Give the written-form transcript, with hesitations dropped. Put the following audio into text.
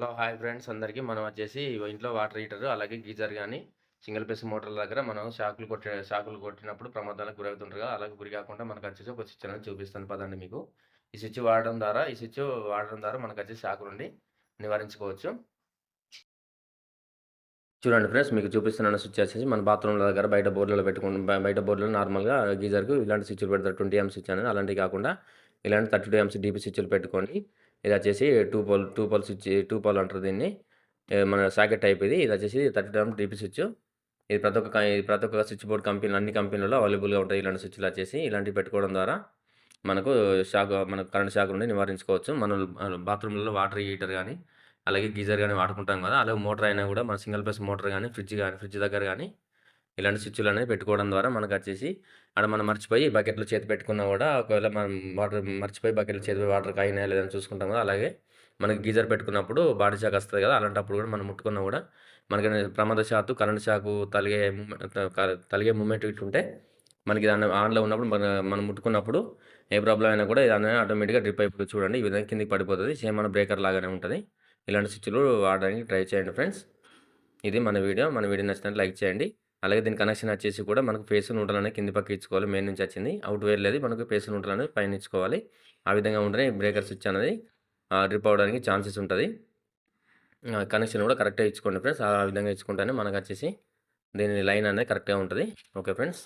Hello! Hi friends అందరికీ. మనం వచ్చేసి ఇంట్లో వాటర్ హీటర్ అలాగే గీజర్ గానీ, సింగిల్ ఫేస్ మోటార్ల దగ్గర మనం షాకులు కొట్టినప్పుడు ప్రమాదాలకు గురవుతుంటారు కదా! అలాగే గురి కాకుండా మనకొచ్చేసి ఒక స్విచ్ అనేది చూపిస్తాను పదండి మీకు. ఈ స్విచ్ వాడడం ద్వారా మనకొచ్చేసి షాక్ నుండి నివారించుకోవచ్చు. చూడండి ఫ్రెండ్స్, మీకు చూపిస్తున్నాను స్విచ్ వచ్చేసి మన బాత్రూమ్‌ల దగ్గర బయట బోర్డ్‌లలో బయట బోర్డ్‌లో నార్మల్‌గా గీజర్‌కు ఇలాంటి స్విచ్‌లు పెడతారు. 20 ఆంప్ స్విచ్ అనేది అలాంటివి కాకుండా ఇలాంటి 32 ఆంప్స్ డీపీ స్విచ్‌లు పెట్టుకోండి. ఇది వచ్చేసి 2 పోల్ స్విచ్, 2 పోల్ అంటారు దీన్ని. మన సాకెట్ టైప్ ఇది. ఇది వచ్చేసి 32 ఆంప్ డీపీ స్విచ్. ఇది ప్రతి ఒక్క స్విచ్ బోర్డ్ కంపెనీలు అన్ని కంపెనీలలో అవైలబుల్‌గా ఉంటాయి. ఇలాంటి స్విచ్‌లు వచ్చేసి ఇలాంటివి పెట్టుకోవడం ద్వారా మనకు మనకు కరెంట్ షాక్ నుండి నివారించుకోవచ్చు. మనం బాత్రూమ్‌లలో వాటర్ హీటర్ గానీ, అలాగే గీజర్ గానీ వాడుకుంటాం గదా! అలాగే మోటర్ అయినా గూడా మన సింగిల్ ఫేస్ మోటర్ గానీ, ఫ్రిడ్జ్ దగ్గర గానీ, ఇలాంటి స్విచ్‌లనేవి పెట్టుకోవడం ద్వారా మనకచ్చేసి ఆడ మనం మర్చిపోయి బకెట్‌లో చేతి పెట్టుకున్నా గూడా ఒకవేళ మనం మర్చిపోయి బకెట్‌లో చేతి వాటర్ కాగినాయా లేదని చూసుకుంటాం గదా! అలాగే మనకి గీజర్ పెట్టుకున్నప్పుడు బాడీ షాక్ వస్తది గదా! అలాంటప్పుడు గూడా మనం ముట్టుకున్నా గూడా మనకి ప్రమాదవశాత్తు కరెంట్ షాకు తలిగే మూవ్‌మెంట్ ఇటుంటే మనకి ఆన్‌లో ఉన్నప్పుడు మనం ముట్టుకున్నప్పుడు ఏ ప్రాబ్లమ్ అయినా కూడా ఇదనేది ఆటోమేటిక్‌గా డ్రిప్ అయిపోతది చూడండి. ఈ విధంగా కిందకి పడిపోతది. సేమ్ మన బ్రేకర్ లాగానే ఉంటది. ఇలాంటి స్విచ్‌లు వాడడానికి ట్రై చేయండి ఫ్రెండ్స్. ఇది మన వీడియో. మన వీడియో నచ్చినట్లయితే లైక్ చేయండి. అలాగే దీని కనెక్షన్ వచ్చేసి కూడా మనకు ఫేస్ న్యూట్రల్ అనేది కింది పక్కకి ఇచ్చుకోవాలి. మెయిన్ నుంచి వచ్చింది. అవుట్ వేర్‌లేది మనకు ఫేస్ న్యూట్రల్ అనేది పైన ఇచ్చుకోవాలి. ఆ విధంగా ఉంటేనే ఈ బ్రేకర్ స్విచ్ అనేది డ్రిప్ అవ్వడానికి ఛాన్సెస్ ఉంటది. కనెక్షన్ కూడా కరెక్ట్‌గా ఇచ్చుకోండి ఫ్రెండ్స్. ఆ విధంగా ఇచ్చుకుంటేనే మనకచ్చేసి దీని లైన్ అనేది కరెక్ట్‌గా ఉంటది. Okay friends.